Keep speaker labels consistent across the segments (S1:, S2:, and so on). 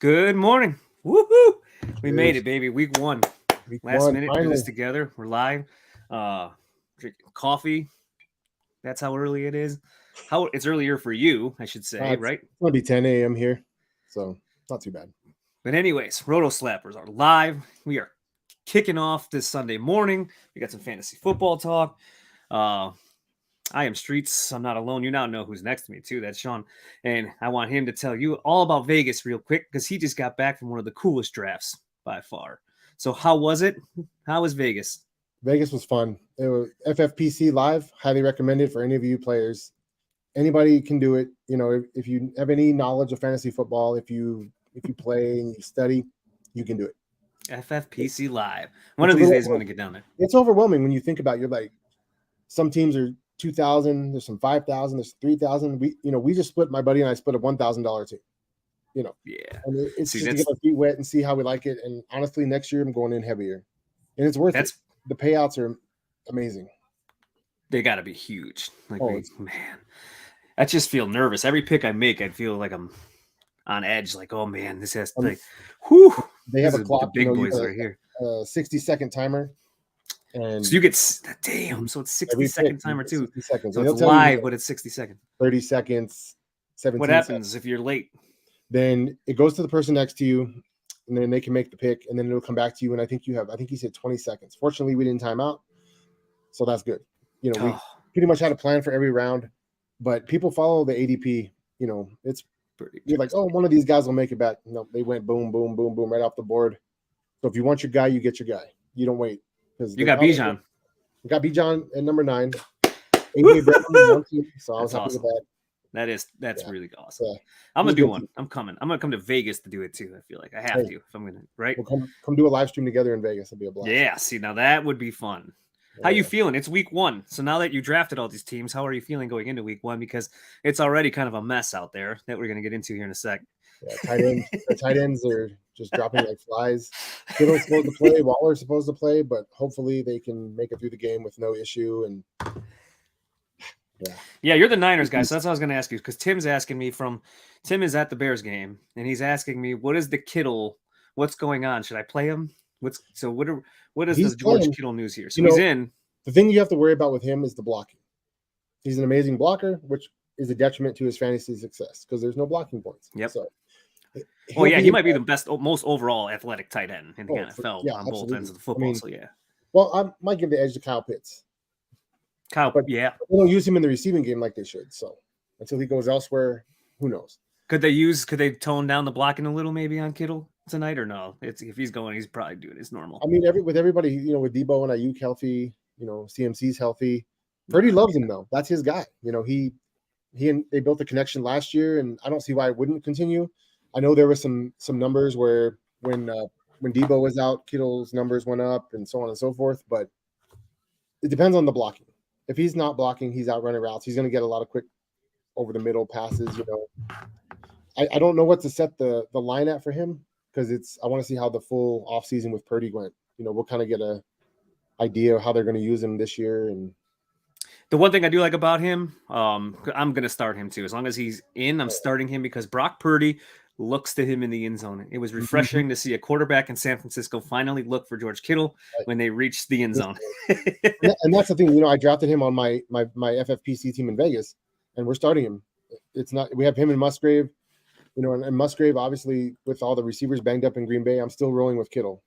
S1: Good morning. Woohoo! We made it, baby. Week one.
S2: Week
S1: Last
S2: one,
S1: minute, do
S2: finally.
S1: this together. We're live. Drinking coffee. That's how early it is. How it's earlier for you, I should say,
S2: It's
S1: right?
S2: going to be 10 a.m. here, so not too bad.
S1: But anyways, Roto Slappers are live. We are kicking off this Sunday morning. We got some fantasy football talk. I am Streets. I'm not alone. You now know who's next to me, too. That's Sean. And I want him to tell you all about Vegas real quick because he just got back from one of the coolest drafts by far. So how was it? How was Vegas?
S2: Vegas was fun. It was FFPC live. Highly recommended for any of you players. Anybody can do it. You know, if you have any knowledge of fantasy football, if you play and you study, you can do it.
S1: FFPC Live. One of these days I'm going to get down there.
S2: It's overwhelming when you think about it. You're like, some teams are 2,000, there's some 5,000, there's 3,000. We just split, my buddy and I split a $1,000 team.
S1: Yeah.
S2: And it's just to get our feet wet and see how we like it. And honestly, next year I'm going in heavier, and it's worth it. The payouts are amazing.
S1: They got to be huge. Man, I just feel nervous. Every pick I make, I feel like I'm on edge. Like, oh man, this has to. Whew.
S2: They have a clock.
S1: The big boys right here.
S2: 60-second timer. And
S1: so you get damn. So it's 60-second timer too.
S2: 60 seconds.
S1: So it's live, but it's 60 seconds.
S2: 30 seconds. 17.
S1: What happens if you're late?
S2: Then it goes to the person next to you, and then they can make the pick, and then it'll come back to you. And I think he said 20 seconds. Fortunately, we didn't time out, so that's good. We pretty much had a plan for every round, but people follow the ADP. It's pretty. You're like, oh, one of these guys will make it back. No, they went boom, boom, boom, boom right off the board. So if you want your guy, you get your guy. You don't wait.
S1: You got Bijan.
S2: You got Bijan at number 9. So I was happy with that.
S1: That's really awesome. I'm gonna do one. I'm coming. I'm gonna come to Vegas to do it too. I feel like I have to if I'm gonna
S2: We'll come do a live stream together in Vegas. It'll be a blast.
S1: Yeah, see now that would be fun. How you feeling? It's week 1. So now that you drafted all these teams, how are you feeling going into week 1? Because it's already kind of a mess out there that we're gonna get into here in a sec.
S2: Yeah, tight ends are just dropping like flies. Kittle's supposed to play, Waller's supposed to play, but hopefully they can make it through the game with no issue. And
S1: yeah, you're the Niners guy, so that's what I was going to ask you, because Tim's asking me Tim is at the Bears game, and he's asking me, what is the Kittle? What's going on? Should I play him? What is the George Kittle news here? So he's in.
S2: The thing you have to worry about with him is the blocking. He's an amazing blocker, which is a detriment to his fantasy success because there's no blocking points.
S1: Yep.
S2: So,
S1: he might be the best, most overall athletic tight end in the NFL on both ends of the football.
S2: Well, I might give the edge to Kyle Pitts.
S1: But
S2: they don't use him in the receiving game like they should. So until he goes elsewhere, who knows?
S1: Could they tone down the blocking a little maybe on Kittle tonight or no? If he's going, he's probably doing his normal.
S2: I mean, with everybody, with Debo and Ayuk healthy, CMC's healthy. Purdy loves him though. That's his guy. They built a connection last year, and I don't see why it wouldn't continue. I know there were some numbers where when Debo was out, Kittle's numbers went up and so on and so forth, but it depends on the blocking. If he's not blocking, he's out running routes. He's going to get a lot of quick over the middle passes. I don't know what to set the line at for him because I want to see how the full offseason with Purdy went. We'll kind of get a idea of how they're going to use him this year. And
S1: the one thing I do like about him, I'm going to start him too. As long as he's in, I'm starting him because Brock Purdy looks to him in the end zone. It was refreshing to see a quarterback in San Francisco finally look for George Kittle when they reached the end zone.
S2: And that's the thing, I drafted him on my FFPC team in Vegas, and we're starting him. We have him and Musgrave, and Musgrave, obviously, with all the receivers banged up in Green Bay, I'm still rolling with Kittle.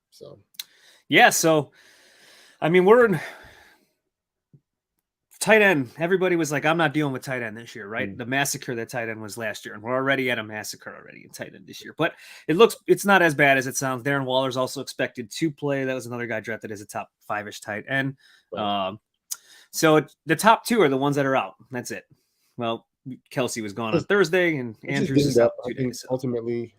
S2: So,
S1: yeah. So, I mean, we're in tight end. Everybody was like, I'm not dealing with tight end this year, right? The massacre that tight end was last year, and we're already at a massacre already in tight end this year. But it's not as bad as it sounds. Darren Waller's also expected to play. That was another guy drafted as a top 5-ish tight end. Right. So the top 2 are the ones that are out. That's it. Well, Kelsey was gone on Thursday, and Andrews is out 2 days.
S2: Ultimately,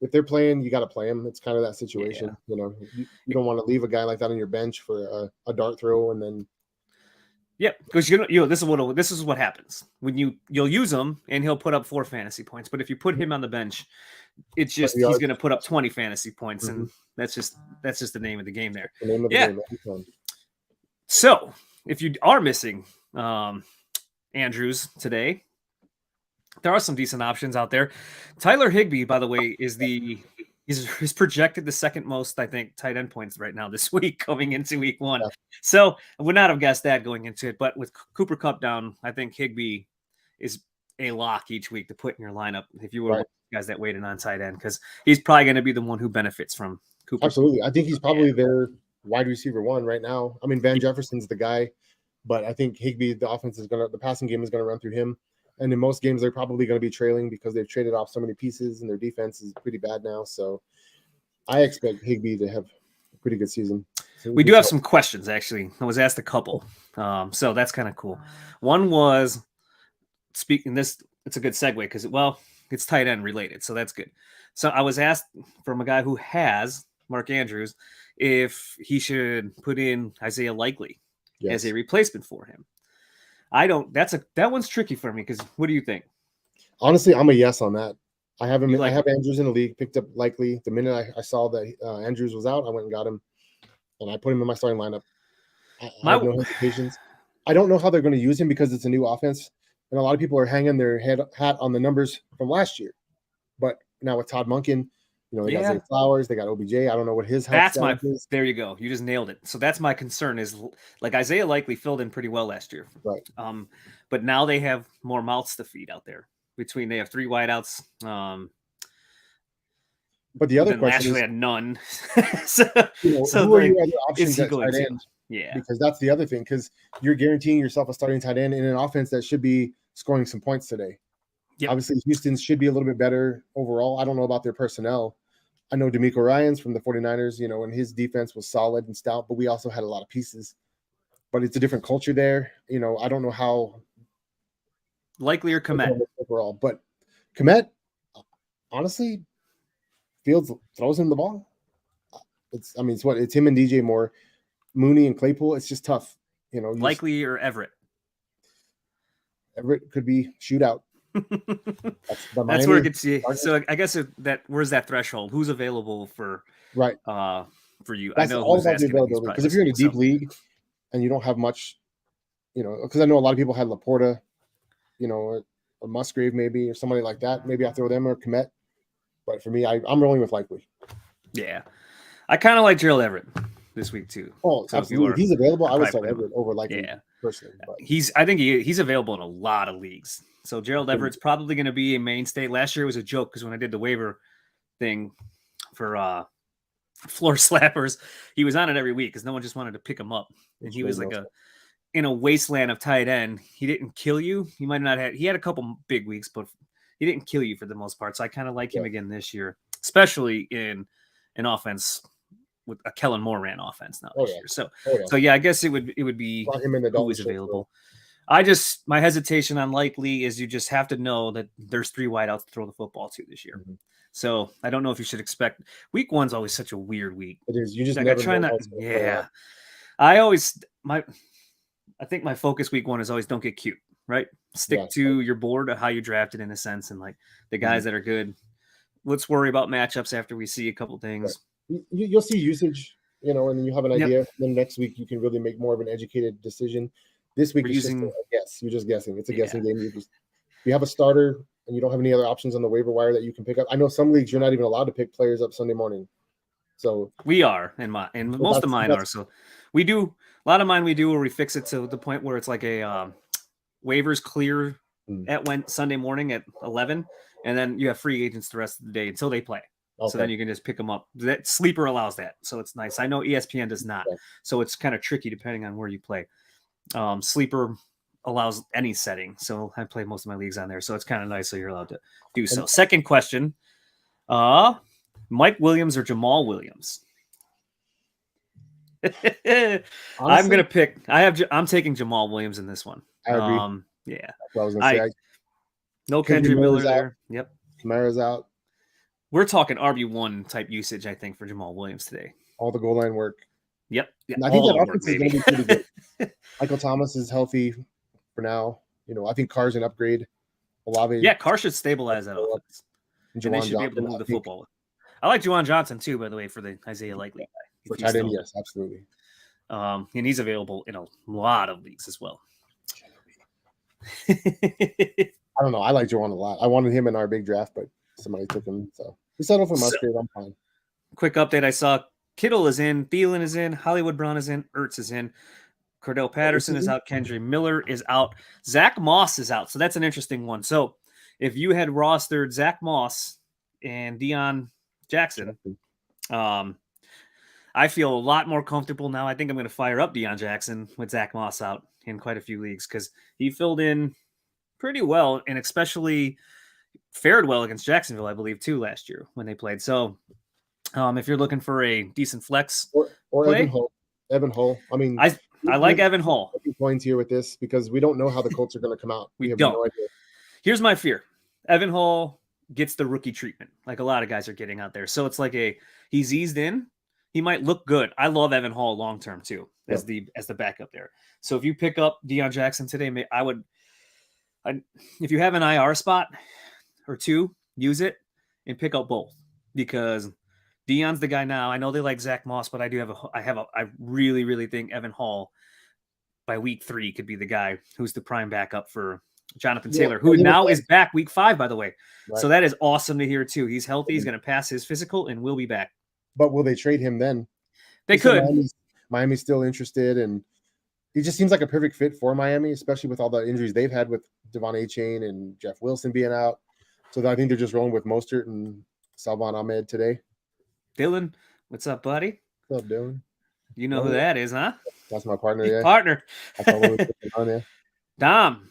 S2: if they're playing, you got to play them. It's kind of that situation. Yeah. You don't want to leave a guy like that on your bench for a dart throw and then.
S1: Yeah, because this is what happens when you'll use him and he'll put up 4 fantasy points. But if you put him on the bench, it's just he's going to put up 20 fantasy points, and that's just the name of the game there.
S2: The name of the game.
S1: So if you are missing Andrews today, there are some decent options out there. Tyler Higbee, by the way, he's projected the second most, I think, tight end points right now this week coming into week 1.
S2: Yeah.
S1: So I would not have guessed that going into it. But with Cooper Kupp down, I think Higbee is a lock each week to put in your lineup if you were one of the guys that waited on tight end, because he's probably going to be the one who benefits from Cooper.
S2: Absolutely. I think he's probably their wide receiver 1 right now. I mean, Van Jefferson's the guy, but I think Higbee, the passing game is going to run through him. And in most games, they're probably going to be trailing because they've traded off so many pieces and their defense is pretty bad now. So I expect Higbee to have a pretty good season. So
S1: we do have some questions, actually. I was asked a couple. So that's kind of cool. One was, speaking this, it's a good segue because, it's tight end related. So that's good. So I was asked from a guy who has Mark Andrews if he should put in Isaiah Likely as a replacement for him. That one's tricky for me, because what do you think?
S2: Honestly, I'm a yes on that. I have him. I have Andrews in the league. Picked up Likely the minute I saw that Andrews was out. I went and got him, and I put him in my starting lineup. I have no hesitations. I don't know how they're going to use him because it's a new offense, and a lot of people are hanging their hat on the numbers from last year. But now with Todd Monken, they got Zay Flowers, they got OBJ. I don't know what his health is.
S1: There you go. You just nailed it. So that's my concern, is like Isaiah Likely filled in pretty well last year.
S2: Right.
S1: But now they have more mouths to feed out there. They have 3 wideouts.
S2: But the other question
S1: is, had none.
S2: so who are your other options at tight end?
S1: Yeah.
S2: Because that's the other thing, because you're guaranteeing yourself a starting tight end in an offense that should be scoring some points today. Yep. Obviously, Houston should be a little bit better overall. I don't know about their personnel. I know D'Amico Ryans from the 49ers, and his defense was solid and stout, but we also had a lot of pieces. But it's a different culture there. I don't know how
S1: Likely or Kmet
S2: overall, but Kmet, honestly, Fields throws him the ball. It's him and DJ Moore, Mooney and Claypool. It's just tough.
S1: Likely or Everett.
S2: Everett could be shootout.
S1: That's where it gets you. So I guess where's that threshold? Who's available for for you?
S2: That's, I know all about the availability, because if you're in a deep league and you don't have much, because I know a lot of people had Laporta, or Musgrave maybe, or somebody like that. Maybe I throw them or Kmet. But for me, I'm rolling with Likely.
S1: Yeah, I kind of like Gerald Everett this week too.
S2: Oh, so absolutely. If he's available, I would start Everett over Likely. Yeah, personally. But.
S1: I think he's available in a lot of leagues. So Gerald Everett's probably going to be a mainstay. Last year was a joke, because when I did the waiver thing for floor slappers, he was on it every week because no one just wanted to pick him up, and he was like in a wasteland of tight end. He didn't kill you. He might not have. He had a couple big weeks, but he didn't kill you for the most part. So I kind of like him again this year, especially in an offense with a Kellen Moore ran offense now this year. So I guess it would be who is available. My hesitation on Likely is you just have to know that there's 3 wideouts to throw the football to this year. Mm-hmm. So I don't know if you should expect. Week 1's always such a weird week.
S2: It is. You just never know.
S1: Yeah. I think my focus week 1 is always don't get cute, right? Stick to your board of how you drafted, in a sense, and like the guys that are good. Let's worry about matchups after we see a couple things.
S2: Right. You'll see usage, and then you have an idea. Then next week you can really make more of an educated decision. This week is just a guess. You're just guessing. It's a guessing game. You have a starter and you don't have any other options on the waiver wire that you can pick up. I know some leagues you're not even allowed to pick players up Sunday morning. So
S1: we are, and most of mine are. So we do a lot of mine. We do where we fix it to the point where it's like a waivers clear at Sunday morning at 11, and then you have free agents the rest of the day until they play. Okay. So then you can just pick them up. That Sleeper allows that, so it's nice. I know ESPN does not, so it's kind of tricky depending on where you play. Sleeper allows any setting, so I play most of my leagues on there, so it's kind of nice. So you're allowed to do so. Second question: Mike Williams or Jamal Williams? Honestly, I'm gonna pick. I'm taking Jamal Williams in this one.
S2: I agree.
S1: Yeah.
S2: I was gonna say.
S1: No Kendrick Miller there. Yep.
S2: Kamara's out.
S1: We're talking RB1 type usage, I think, for Jamal Williams today.
S2: All the goal line work.
S1: Yep. Yeah,
S2: I think that offense is going to be pretty good. Michael Thomas is healthy for now. I think Carr's an upgrade. Olave.
S1: Yeah, Carr should stabilize that offense. And they should be able to move the football. I like Juwan Johnson too, by the way, for the Isaiah Likely guy.
S2: For tight end, yes, absolutely.
S1: And he's available in a lot of leagues as well.
S2: I don't know. I like Juwan a lot. I wanted him in our big draft, but somebody took him. So we settled for Musgrave. I'm fine.
S1: Quick update: I saw Kittle is in, Thielen is in, Hollywood Brown is in, Ertz is in, Cordell Patterson is out, Kendry Miller is out, Zach Moss is out. So that's an interesting one. So if you had rostered Zach Moss and Deion Jackson, I feel a lot more comfortable now. I think I'm going to fire up Deion Jackson with Zach Moss out in quite a few leagues because he filled in pretty well and especially fared well against Jacksonville, I believe, too, last year when they played. So if you're looking for a decent flex
S2: or
S1: play,
S2: Evan Hull. Evan Hull. I mean,
S1: I like Evan Hull.
S2: Points here with this because we don't know how the Colts are going to come out.
S1: We
S2: have
S1: don't.
S2: No idea.
S1: Here's my fear: Evan Hull gets the rookie treatment, like a lot of guys are getting out there. So it's like he's eased in. He might look good. I love Evan Hull long term too, as the backup there. So if you pick up Deion Jackson today, if you have an IR spot or two, use it and pick up both because Deion's the guy now. I know they like Zach Moss, but I really, really think Evan Hull by week 3 could be the guy who's the prime backup for Jonathan Taylor, who now is back week 5, by the way. Right. So that is awesome to hear too. He's healthy. He's going to pass his physical and will be back.
S2: But will they trade him then?
S1: They could.
S2: Miami's still interested, and he just seems like a perfect fit for Miami, especially with all the injuries they've had with Devon Achane and Jeff Wilson being out. So I think they're just rolling with Mostert and Salvon Ahmed today.
S1: Dylan, what's up, buddy?
S2: What's up, Dylan?
S1: You know who that is, huh?
S2: That's my partner, yeah.
S1: Partner.
S2: Yeah.
S1: Dom.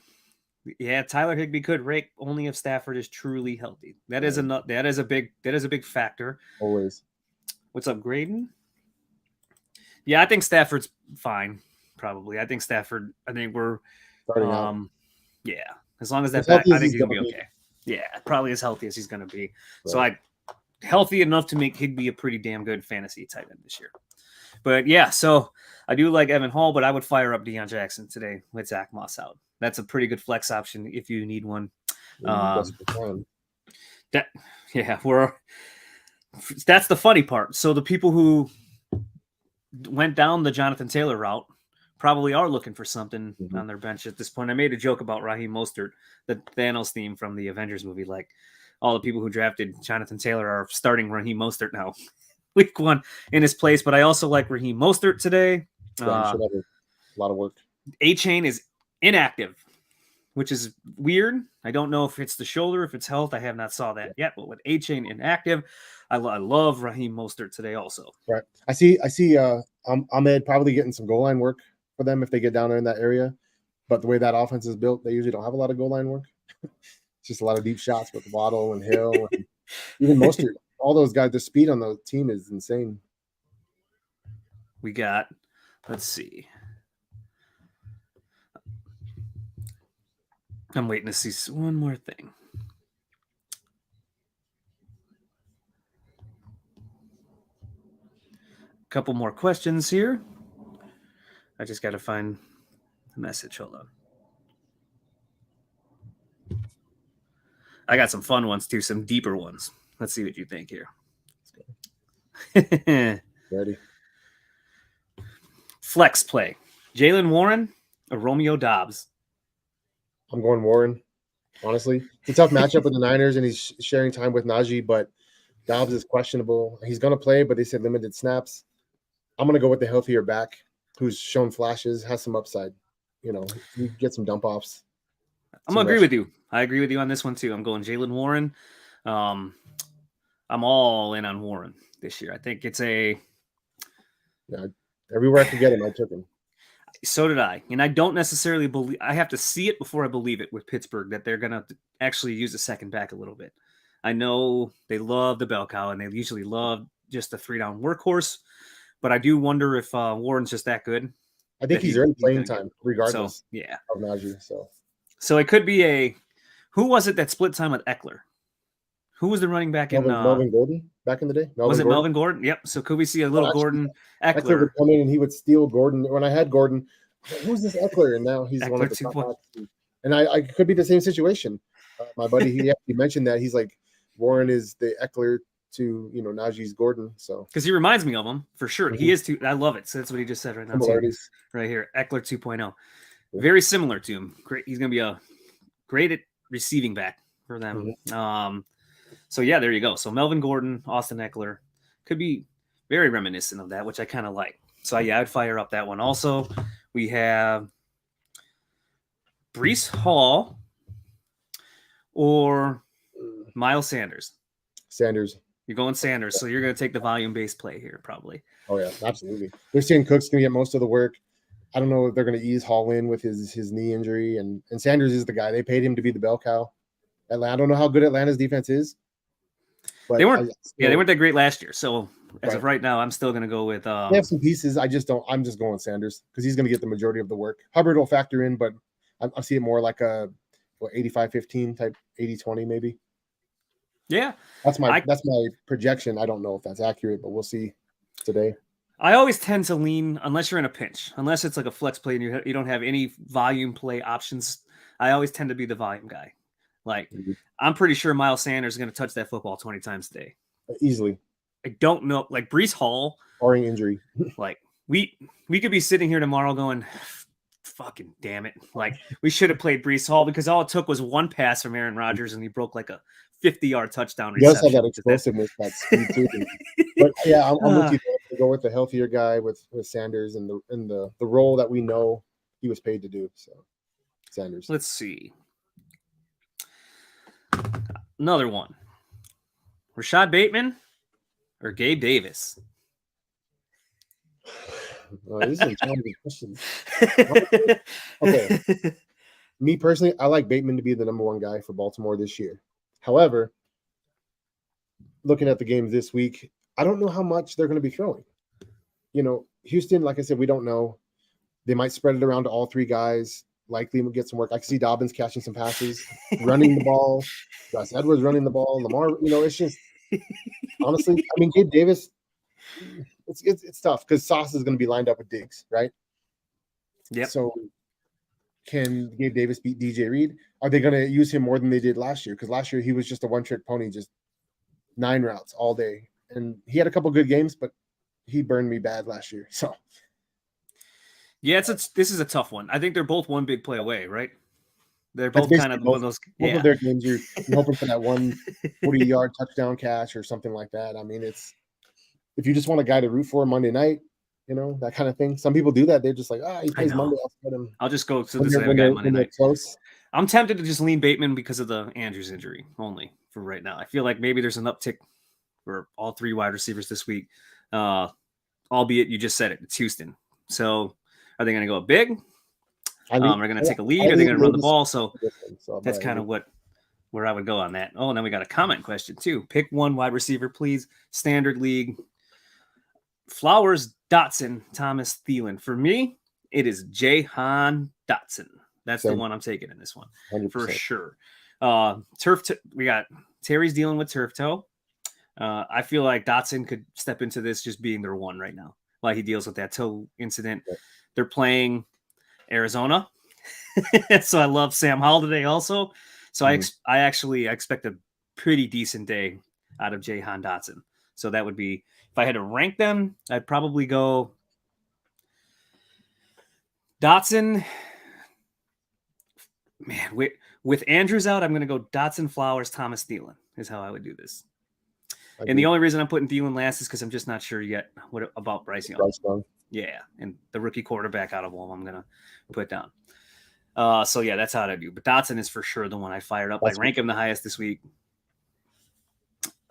S1: Yeah, Tyler Higbee could rake only if Stafford is truly healthy. That is a big factor.
S2: Always.
S1: What's up, Graydon? Yeah, I think Stafford's fine. Probably. I think we're
S2: starting out.
S1: Yeah. As long as that back, I think he's gonna be okay. Yeah, probably as healthy as he's gonna be. Right. So healthy enough to make Higbee a pretty damn good fantasy tight end this year. But yeah, so I do like Evan Hall, but I would fire up Deion Jackson today with Zach Moss out. That's a pretty good flex option if you need one. That's the funny part. So the people who went down the Jonathan Taylor route probably are looking for something on their bench at this point. I made a joke about Raheem Mostert, the Thanos theme from the Avengers movie. Like all the people who drafted Jonathan Taylor are starting Raheem Mostert now, week 1 in his place. But I also like Raheem Mostert today.
S2: A lot of work.
S1: Achane is inactive, which is weird. I don't know if it's the shoulder, if it's health. I have not saw that yet. But with Achane inactive, I love Raheem Mostert today also.
S2: Right. I see Ahmed probably getting some goal line work for them if they get down there in that area. But the way that offense is built, they usually don't have a lot of goal line work. It's just a lot of deep shots with Waddle and Hill and even Mostert. All those guys, the speed on the team is insane.
S1: We got, let's see. I'm waiting to see one more thing. A couple more questions here. I just got to find the message. Hold on. I got some fun ones too, some deeper ones. Let's see what you think here.
S2: Ready.
S1: Flex play. Jalen Warren or Romeo Doubs?
S2: I'm going Warren, honestly. It's a tough matchup with the Niners, and he's sharing time with Najee, but Doubs is questionable. He's going to play, but they said limited snaps. I'm going to go with the healthier back who's shown flashes, has some upside. You get some dump offs.
S1: I'm going to agree with you. I agree with you on this one, too. I'm going Jalen Warren. I'm all in on Warren this year. I think it's
S2: everywhere I could get him, I took him.
S1: So did I. And I don't necessarily believe – I have to see it before I believe it with Pittsburgh that they're going to actually use a second back a little bit. I know they love the bell cow, and they usually love just a 3-down workhorse. But I do wonder if Warren's just that good.
S2: I think he's earned playing time regardless of Najee.
S1: So it could be who was it that split time with Eckler? Who was the running back
S2: Melvin Gordon back in the day?
S1: Melvin Gordon? Yep. So could we see a little Gordon Eckler
S2: would come in and he would steal Gordon. When I had Gordon, who's this Eckler? And now he's one of the top backs. And I could be the same situation. My buddy, he mentioned that he's like Warren is the Eckler to Najee's Gordon. So
S1: because he reminds me of him for sure. Mm-hmm. He is too. I love it. So that's what he just said right now. Right here, Eckler 2.0. Very similar to him. Great. He's going to be great at receiving back for them.
S2: Mhm.
S1: So yeah, there you go. So Melvin Gordon, Austin Eckler could be very reminiscent of that, which I kind of like. So yeah, I'd fire up that one. Also, we have Brees Hall or Miles Sanders.
S2: Sanders.
S1: You're going Sanders, so you're going to take the volume-based play here, probably.
S2: Oh yeah, absolutely. They're saying Cook's going to get most of the work. I don't know if they're going to ease Hall in with his knee injury, and Sanders is the guy. They paid him to be the bell cow. Atlanta, I don't know how good Atlanta's defense is, but
S1: they weren't. They weren't that great last year. So as of right now, I'm still going to go with.
S2: They have some pieces. I'm just going Sanders because he's going to get the majority of the work. Hubbard will factor in, but I see it more like a 85-15 type, 80-20 maybe.
S1: Yeah,
S2: that's my projection. I don't know if that's accurate, but we'll see today.
S1: I always tend to lean, unless you're in a pinch, unless it's like a flex play and you don't have any volume play options. I always tend to be the volume guy. Like, I'm pretty sure Miles Sanders is going to touch that football 20 times a day.
S2: Easily.
S1: I don't know. Like, Brees Hall.
S2: Barring injury.
S1: Like, we could be sitting here tomorrow going, fucking damn it. Like, we should have played Brees Hall because all it took was one pass from Aaron Rodgers and he broke like a 50-yard touchdown reception.
S2: He does have that explosiveness, that speed too. But yeah, I'm with you. To go with the healthier guy with Sanders and the role that we know he was paid to do. So Sanders.
S1: Let's see. Another one. Rashad Bateman or Gabe Davis?
S2: These are challenging questions. Okay. Me personally, I like Bateman to be the number one guy for Baltimore this year. However, looking at the games this week, I don't know how much they're going to be throwing. You know, Houston, like I said, we don't know. They might spread it around to all three guys. Likely will get some work. I can see Dobbins catching some passes, running the ball. Gus Edwards running the ball. Lamar, it's just honestly, I mean, Gabe Davis, it's tough because Sauce is going to be lined up with Diggs, right?
S1: Yeah.
S2: So can Gabe Davis beat DJ Reed? Are they going to use him more than they did last year? Because last year he was just a one-trick pony, just 9 routes all day. And he had a couple good games, but he burned me bad last year. So
S1: yeah, this is a tough one. I think they're both one big play away, right? They're both kind of one of those.
S2: Both of their games, you're hoping for that 40-yard touchdown catch or something like that. I mean, it's if you just want a guy to root for Monday night, that kind of thing. Some people do that. They're just like, he plays Monday.
S1: I'll just go to the same guy Monday night. Close. I'm tempted to just lean Bateman because of the Andrews injury only for right now. I feel like maybe there's an uptick for all three wide receivers this week. Albeit you just said it, it's Houston. So are they going to go big? Are they going to take a lead? Are they going to run the ball? So that's kind of where I would go on that. Oh, and then we got a comment question too. Pick one wide receiver, please. Standard league. Flowers, Dotson, Thomas, Thielen. For me, it is Jahan Dotson. That's the one I'm taking in this one 100%. For sure. We got Terry's dealing with turf toe. I feel like Dotson could step into this just being their one right now while he deals with that toe incident. Yeah. They're playing Arizona. So I love Sam Howell today also. So I expect a pretty decent day out of Jahan Dotson. So that would be, if I had to rank them, I'd probably go Dotson. Man, with Andrews out, I'm going to go Dotson, Flowers, Thomas, Thielen is how I would do this. And the only reason I'm putting Thielen last is because I'm just not sure yet about Bryce Young. Yeah, and the rookie quarterback out of all I'm going to put down. So, yeah, that's how I do. But Dotson is for sure the one I fired up. I rank him the highest this week.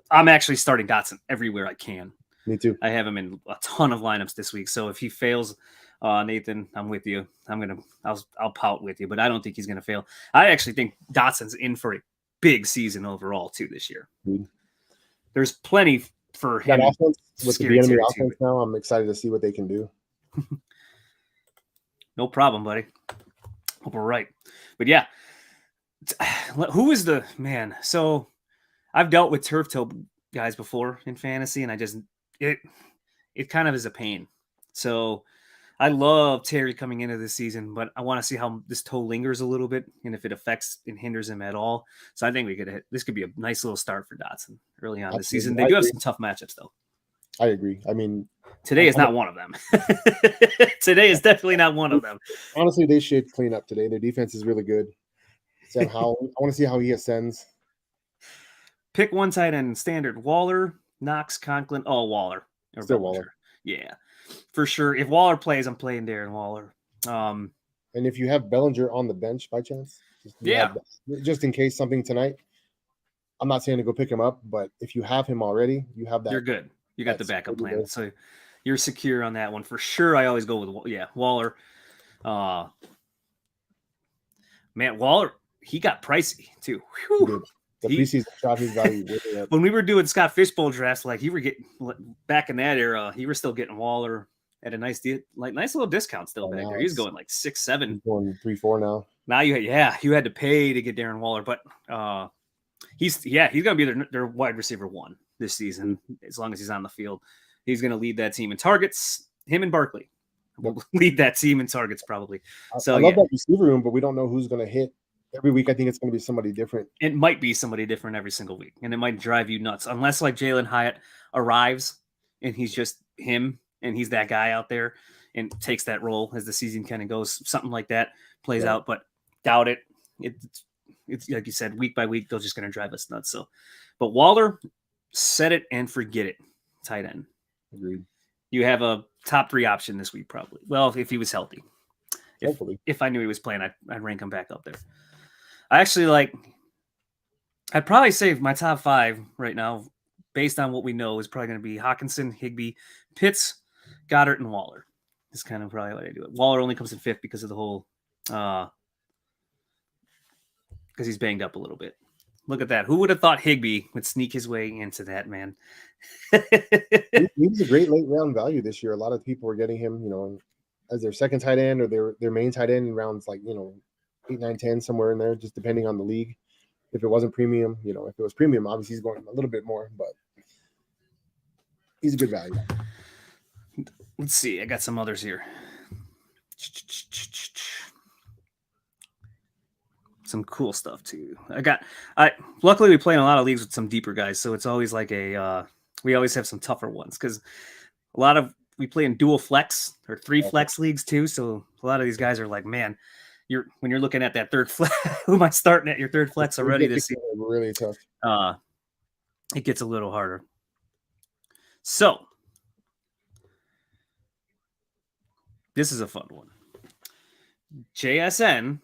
S1: I'm actually starting Dotson everywhere I can.
S2: Me too.
S1: I have him in a ton of lineups this week. So if he fails, Nathan, I'm with you. I'll pout with you, but I don't think he's going to fail. I actually think Dotson's in for a big season overall too this year. Mm-hmm. There's plenty for him.
S2: That offense, with the enemy offense now, I'm excited to see what they can do.
S1: No problem, buddy. Hope we're right. But yeah, who is the man? So I've dealt with turf toe guys before in fantasy, and it kind of is a pain. So I love Terry coming into this season, but I want to see how this toe lingers a little bit and if it affects and hinders him at all. So I think this could be a nice little start for Dotson early on this season. They do have some tough matchups, though.
S2: I agree. I mean,
S1: today is not one of them. Today is definitely not one of them.
S2: Honestly, they should clean up today. Their defense is really good. Sam Howell. I want to see how he ascends.
S1: Pick one tight end standard. Waller, Knox, Conklin. Oh, Waller. Or
S2: Still
S1: Bellinger.
S2: Waller.
S1: Yeah, for sure. If Waller plays, I'm playing Darren Waller.
S2: And if you have Bellinger on the bench by chance, just in case something tonight, I'm not saying to go pick him up, but if you have him already, you have that.
S1: You're good. You got the backup plan. So you're secure on that one for sure. I always go with Waller. Man, Waller, he got pricey too.
S2: The preseason shot his value way up.
S1: When we were doing Scott Fishbowl drafts, like you were getting back in that era, he was still getting Waller at a nice little discount still back there. He was going like 6, 7.
S2: He's going 3, 4 now.
S1: Now you had to pay to get Darren Waller, but he's gonna be their wide receiver 1 this season as long as he's on the field. He's gonna lead that team in targets. Him and Barkley will lead that team in targets probably. So
S2: I love that receiver room, but we don't know who's gonna hit. Every week, I think it's going to be somebody different.
S1: It might be somebody different every single week, and it might drive you nuts unless like Jalen Hyatt arrives and he's just him and he's that guy out there and takes that role as the season kind of goes. Something like that plays out, but doubt it. It's like you said, week by week, they're just going to drive us nuts. So, but Waller, set it and forget it. Tight end.
S2: Agreed.
S1: You have a top 3 option this week, probably. Well, if he was healthy.
S2: Hopefully.
S1: If I knew he was playing, I'd rank him back up there. I actually I'd probably say my top 5 right now, based on what we know, is probably going to be Hawkinson, Higbee, Pitts, Goddard, and Waller. That's kind of probably what I do it. Waller only comes in 5th because of the whole, because he's banged up a little bit. Look at that. Who would have thought Higbee would sneak his way into that, man?
S2: He was a great late round value this year. A lot of people were getting him, as their second tight end or their main tight end in rounds 8, 9, 10, somewhere in there, just depending on the league. If it wasn't premium, if it was premium, obviously he's going a little bit more, but he's a good value.
S1: Let's see. I got some others here. Some cool stuff too. Luckily we play in a lot of leagues with some deeper guys, so it's always like we always have some tougher ones because we play in dual flex or 3 flex leagues too. So a lot of these guys are like, man, when you're looking at that third flex, who am I starting at your third flex already this season?
S2: Really tough.
S1: It gets a little harder. So this is a fun one. JSN.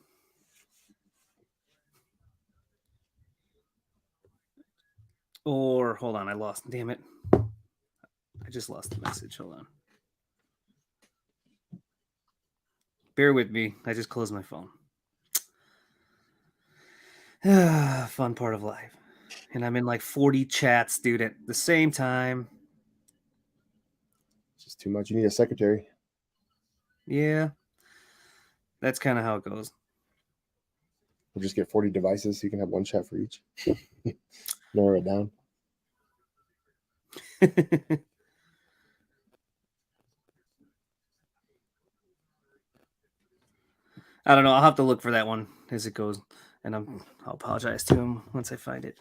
S1: Or hold on, I lost. Damn it. I just lost the message. Hold on. Bear with me. I just closed my phone. Fun part of life. And I'm in 40 chats, dude, at the same time.
S2: It's just too much. You need a secretary.
S1: Yeah. That's kind of how it goes.
S2: We'll just get 40 devices so you can have one chat for each. Narrow it down.
S1: I don't know. I'll have to look for that one as it goes, and I'll apologize to him once I find it.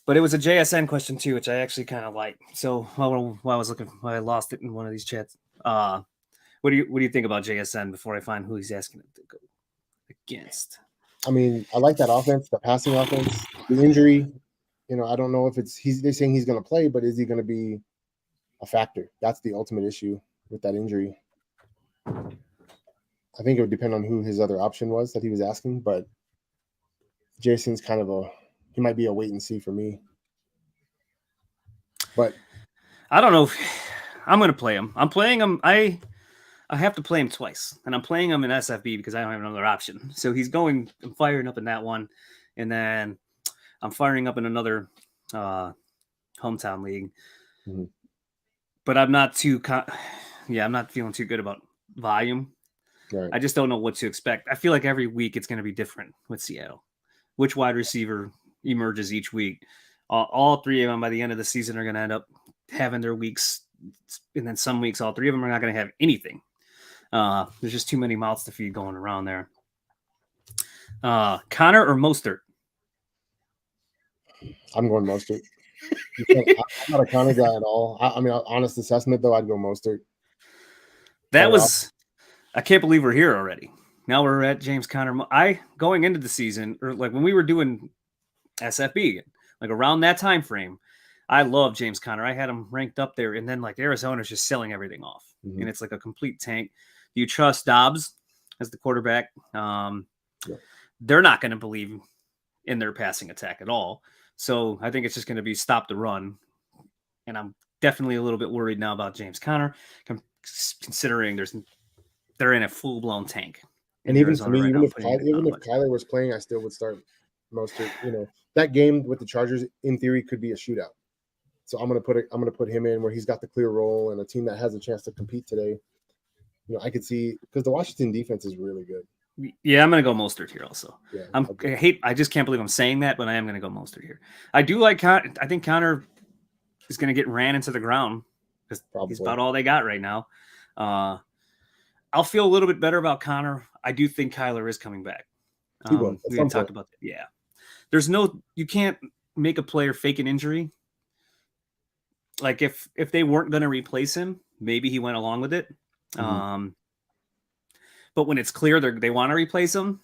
S1: But it was a JSN question too, which I actually kind of like. So while I lost it in one of these chats. What do you think about JSN before I find who he's asking him to go against?
S2: I mean, I like that offense, the passing offense. The injury, I don't know if they're saying he's going to play, but is he going to be a factor? That's the ultimate issue with that injury. I think it would depend on who his other option was that he was asking, but Jason's kind of he might be a wait and see for me. But
S1: I don't know if I'm going to play him. I'm playing him. I have to play him twice, and I'm playing him in SFB because I don't have another option. So I'm firing up in that one, and then I'm firing up in another hometown league. Mm-hmm. But I'm not I'm not feeling too good about volume. Right. I just don't know what to expect. I feel like every week it's going to be different with Seattle. Which wide receiver emerges each week? All 3 of them by the end of the season are going to end up having their weeks, and then some weeks all 3 of them are not going to have anything. There's just too many mouths to feed going around there. Connor or Mostert?
S2: I'm going Mostert. I'm not a Connor guy at all. I mean, honest assessment though, I'd go Mostert.
S1: I can't believe we're here already. Now we're at James Conner. Going into the season, or like when we were doing SFB, like around that time frame, I love James Conner. I had him ranked up there, and then like Arizona's just selling everything off, and it's like a complete tank. Do you trust Dobbs as the quarterback? They're not going to believe in their passing attack at all. So I think it's just going to be stop the run. And I'm definitely a little bit worried now about James Conner, considering they're in a full blown tank.
S2: And even for me, even if Kyler was playing, I still would start Mostert. That game with the Chargers, in theory, could be a shootout. So I'm gonna put him in where he's got the clear role, and a team that has a chance to compete today. I could see, because the Washington defense is really good.
S1: Yeah, I'm gonna go Mostert here also. Yeah, I just can't believe I'm saying that, but I am gonna go Mostert here. I do like Conner. I think Conner is gonna get ran into the ground because he's about all they got right now. I'll feel a little bit better about Conner. I do think Kyler is coming back.
S2: He will.
S1: We didn't talk about that. Yeah. You can't make a player fake an injury. Like if they weren't going to replace him, maybe he went along with it. But when it's clear they want to replace him,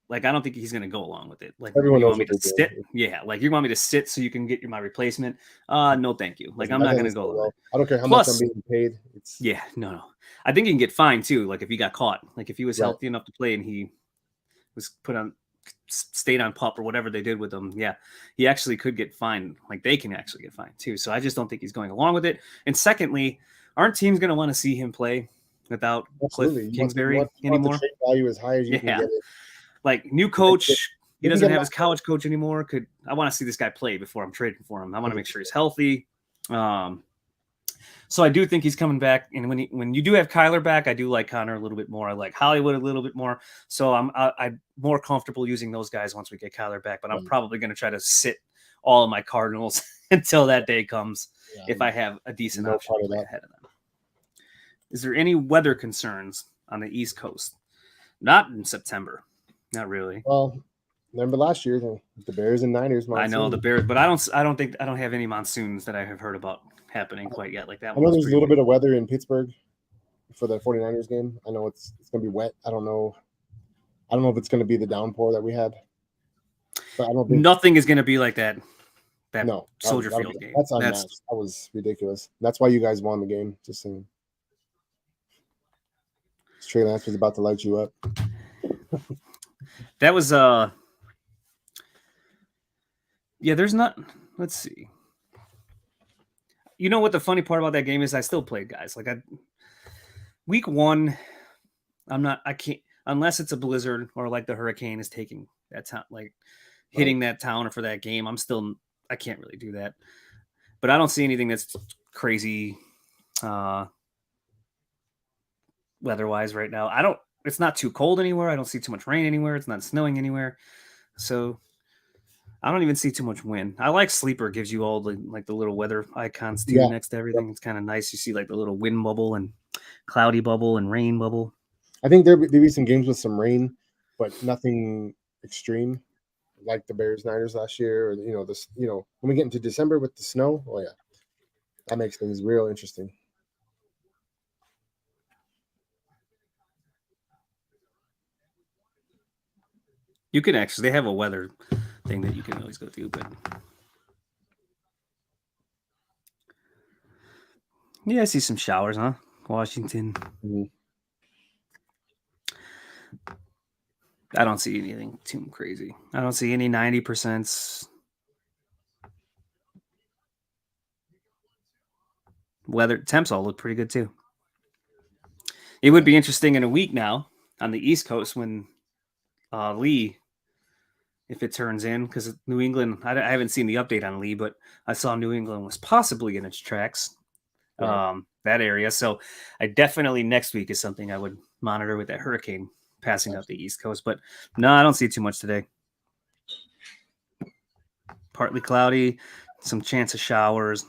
S1: like I don't think he's going to go along with it. like
S2: everyone
S1: you
S2: knows
S1: want me to sit doing. Yeah, like you want me to sit so you can get my replacement. No thank you. Like I'm not going to go along.
S2: I don't care how much I'm being paid.
S1: No, I think he can get fined too, like if he got caught, like if he was healthy enough to play and he was stayed on pup or whatever they did with him. Yeah, he actually could get fined. Like they can actually get fined too. So I just don't think he's going along with it. And secondly, aren't teams going to want to see him play without Cliff Kingsbury anymore?
S2: The trade value as high as you can get it.
S1: Like new coach, he doesn't have his college coach anymore. I want to see this guy play before I'm trading for him. I want to make sure he's healthy. So I do think he's coming back. And when you do have Kyler back, I do like Conner a little bit more. I like Hollywood a little bit more. So I'm more comfortable using those guys once we get Kyler back. But I'm probably going to try to sit all of my Cardinals until that day comes if I have a decent option ahead of them. Is there any weather concerns on the East Coast? Not in September. Not really.
S2: Well, remember last year the Bears and Niners monsoon.
S1: I know the Bears, but I don't have any monsoons that I have heard about happening quite yet. Like that.
S2: I know there's a little bit of weather in Pittsburgh for the 49ers game. I know it's going to be wet. I don't know if it's going to be the downpour that we had. But I don't think
S1: nothing is going to be like that.
S2: No,
S1: Soldier Field game.
S2: That's unmatched. That was ridiculous. That's why you guys won the game. Just saying. Trey Lance was about to light you up.
S1: That was there's not. Let's see. You know what the funny part about that game is? I still played, guys. Like week 1, I can't, unless it's a blizzard or like the hurricane is taking that town, like hitting that town or for that game. I can't really do that. But I don't see anything that's crazy weather-wise right now. It's not too cold anywhere. I don't see too much rain anywhere. It's not snowing anywhere. So I don't even see too much wind. I like Sleeper. Gives you all the little weather icons too next to everything. It's kind of nice. You see like the little wind bubble and cloudy bubble and rain bubble.
S2: I think there'll be some games with some rain, but nothing extreme like the Bears Niners last year, or when we get into December with the snow. Oh yeah, that makes things real interesting.
S1: You can actually, they have a weather thing that you can always go through, but yeah, I see some showers, huh? Washington.
S2: Mm-hmm.
S1: I don't see anything too crazy. I don't see any 90%. Weather temps all look pretty good too. It would be interesting in a week now on the East Coast when Lee, if it turns in, because New England, I haven't seen the update on Lee, but I saw New England was possibly in its tracks, that area. So I definitely next week is something I would monitor with that hurricane passing up the East Coast. But no, I don't see too much today. Partly cloudy, some chance of showers.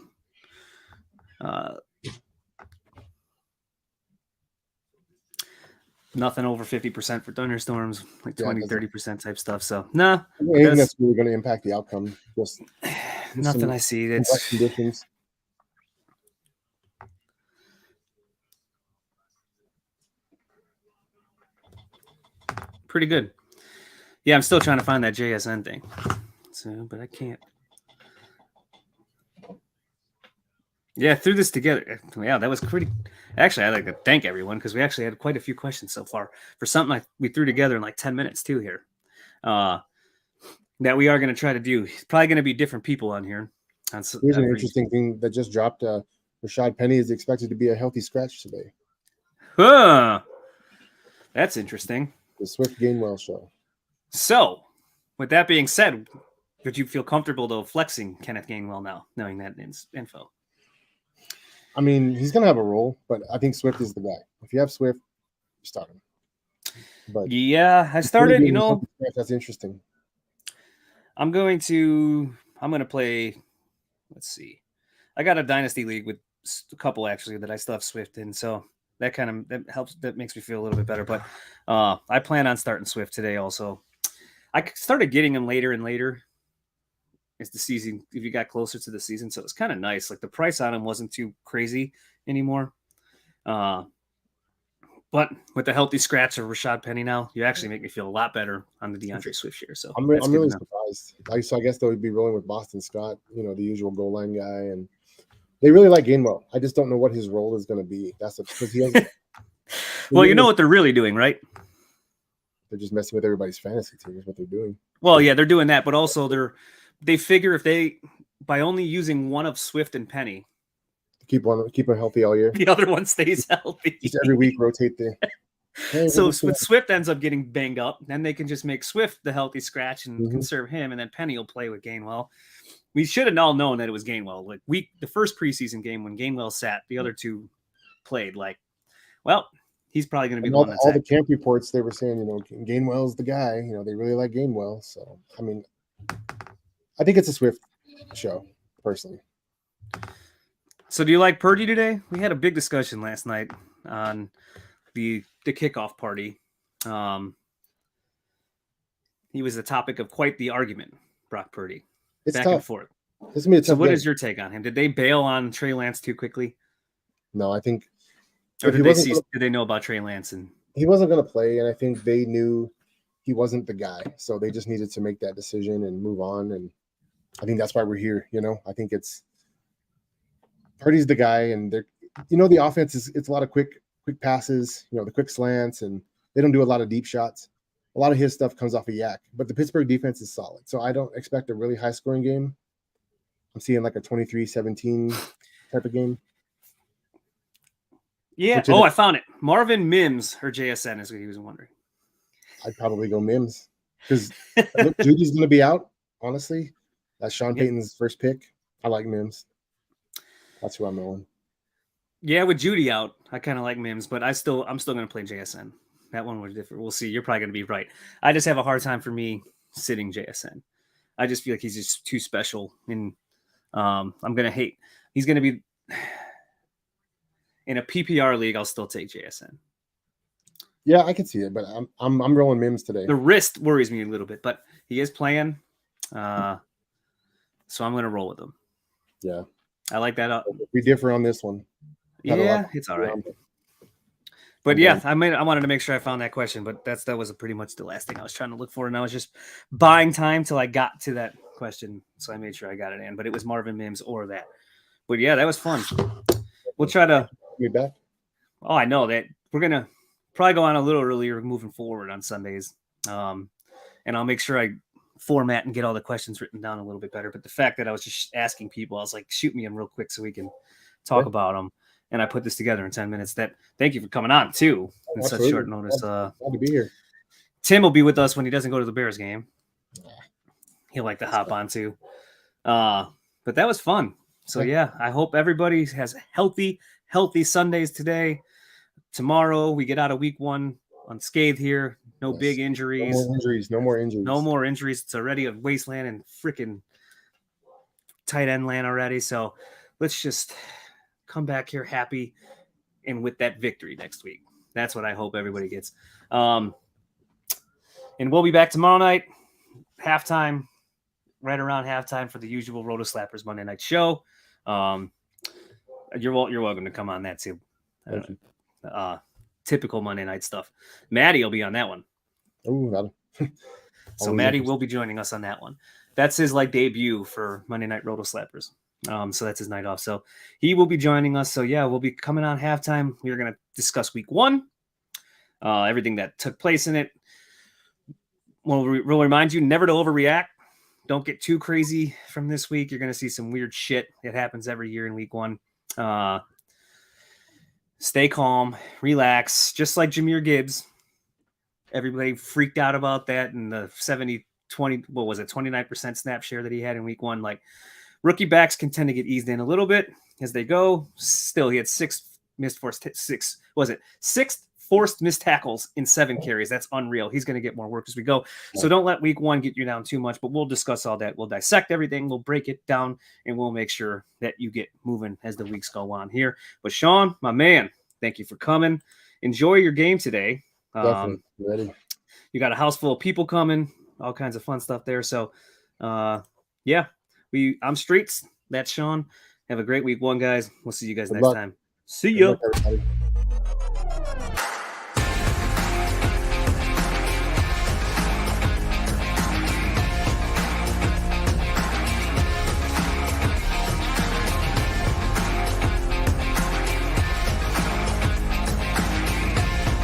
S1: Nothing over 50% for thunderstorms, like 20-30% type stuff. So no,
S2: I think that's really going to impact the outcome. Just
S1: nothing I see. It's
S2: conditions.
S1: Pretty good. Yeah, I'm still trying to find that JSN thing. So, but I can't. Yeah, threw this together. Yeah, that was pretty. Actually, I'd like to thank everyone because we actually had quite a few questions so far for something we threw together in like 10 minutes too here. That we are going to try to do. It's probably going to be different people on here.
S2: Here's an interesting thing that just dropped. Rashad Penny is expected to be a healthy scratch today.
S1: Huh. That's interesting.
S2: The Swift Gainwell show.
S1: So, with that being said, would you feel comfortable though flexing Kenneth Gainwell now, knowing that info?
S2: I mean, he's going to have a role, but I think Swift is the guy. If you have Swift, start him.
S1: But yeah, I started,
S2: that's interesting.
S1: I'm going to play, let's see. I got a dynasty league with a couple actually that I still have Swift in, so that helps. That makes me feel a little bit better. But I plan on starting Swift today also. I started getting him later and later as the season, if you got closer to the season. So it's kind of nice. Like the price on him wasn't too crazy anymore. But with the healthy scratch of Rashad Penny now, you actually make me feel a lot better on the DeAndre Swift share. So
S2: I'm really surprised. So I guess they would be rolling with Boston Scott, the usual goal line guy, and they really like Gainwell. I just don't know what his role is going to be. That's because he has.
S1: Well, you know what they're really doing, right?
S2: They're just messing with everybody's fantasy team. Is what they're doing.
S1: Well, yeah, they're doing that, but also they figure if they by only using one of Swift and Penny,
S2: keep them healthy all year.
S1: The other one stays healthy.
S2: Just every week rotate the.
S1: Hey, so Swift ends up getting banged up, then they can just make Swift the healthy scratch and conserve him, and then Penny will play with Gainwell. We should have all known that it was Gainwell. Like the first preseason game when Gainwell sat, the other two played. Like, well, he's probably going to be
S2: all the camp reports. They were saying, Gainwell's the guy. They really like Gainwell. So I mean, I think it's a Swift show, personally.
S1: So do you like Purdy today? We had a big discussion last night on the kickoff party. He was the topic of quite the argument, Brock Purdy.
S2: It's
S1: back
S2: tough.
S1: And forth.
S2: So
S1: what is your take on him? Did they bail on Trey Lance too quickly?
S2: No, I think.
S1: Or did they know about Trey Lance? And
S2: he wasn't going to play, and I think they knew he wasn't the guy. So they just needed to make that decision and move on. And I think that's why we're here. I think it's Purdy's the guy, and they're, the offense it's a lot of quick passes, the quick slants, and they don't do a lot of deep shots. A lot of his stuff comes off a yak, but the Pittsburgh defense is solid. So I don't expect a really high scoring game. I'm seeing like a 23-17 type of game.
S1: Yeah. Oh, I found it. Marvin Mims or JSN is what he was wondering.
S2: I'd probably go Mims because Judy's going to be out. Honestly, that's Sean Payton's first pick. I like Mims. That's who I'm going.
S1: Yeah, with Judy out, I kind of like Mims, but I'm still going to play JSN. That one was different. We'll see. You're probably going to be right. I just have a hard time for me sitting JSN. I just feel like he's just too special, and I'm going to hate. He's going to be in a PPR league. I'll still take JSN.
S2: Yeah, I can see it, but I'm rolling Mims today.
S1: The wrist worries me a little bit, but he is playing, so I'm going to roll with him.
S2: Yeah,
S1: I like that.
S2: We differ on this one.
S1: Yeah, it's all right. But yeah, I wanted to make sure I found that question, but that was pretty much the last thing I was trying to look for, and I was just buying time till I got to that question, so I made sure I got it in. But it was Marvin Mims or that. But yeah, that was fun. We'll try to.
S2: You back?
S1: Oh, I know that we're gonna probably go on a little earlier moving forward on Sundays, and I'll make sure I format and get all the questions written down a little bit better. But the fact that I was just asking people, I was like, shoot me them real quick so we can talk about them. And I put this together in 10 minutes. Thank you for coming on too in such short notice.
S2: Glad to be here.
S1: Tim will be with us when he doesn't go to the Bears game. He'll like to hop on too. But that was fun. So yeah, I hope everybody has healthy Sundays today. Tomorrow we get out of week 1 unscathed here. No big injuries.
S2: No more injuries.
S1: It's already a wasteland and freaking tight end land already. So let's just come back here happy and with that victory next week. That's what I hope everybody gets. And we'll be back tomorrow night, halftime, right around halftime for the usual Roto Slappers Monday night show. You're welcome to come on that too. Typical Monday night stuff. Maddie will be on that one.
S2: Ooh,
S1: So
S2: always
S1: Maddie
S2: interesting.
S1: will be joining us on that one. That's his like debut for Monday Night Roto Slappers. So that's his night off. So he will be joining us. So yeah, we'll be coming on halftime. We're gonna discuss week 1, everything that took place in it. We'll remind you never to overreact. Don't get too crazy from this week. You're gonna see some weird shit. It happens every year in week 1. Stay calm, relax, just like Jahmyr Gibbs. Everybody freaked out about that and the 70-20, what was it, 29% snap share that he had in week 1. Like, rookie backs can tend to get eased in a little bit as they go. Still, he had sixth forced missed tackles in 7 carries. That's unreal. He's going to get more work as we go. So don't let week 1 get you down too much, but we'll discuss all that. We'll dissect everything. We'll break it down, and we'll make sure that you get moving as the weeks go on here. But Sean, my man, thank you for coming. Enjoy your game today.
S2: Definitely ready.
S1: You got a house full of people coming, all kinds of fun stuff there. So, yeah, I'm Streets. That's Sean. Have a great week 1, guys. We'll see you guys
S2: Good
S1: next
S2: luck.
S1: time. See
S2: Good
S1: ya.
S2: luck, everybody.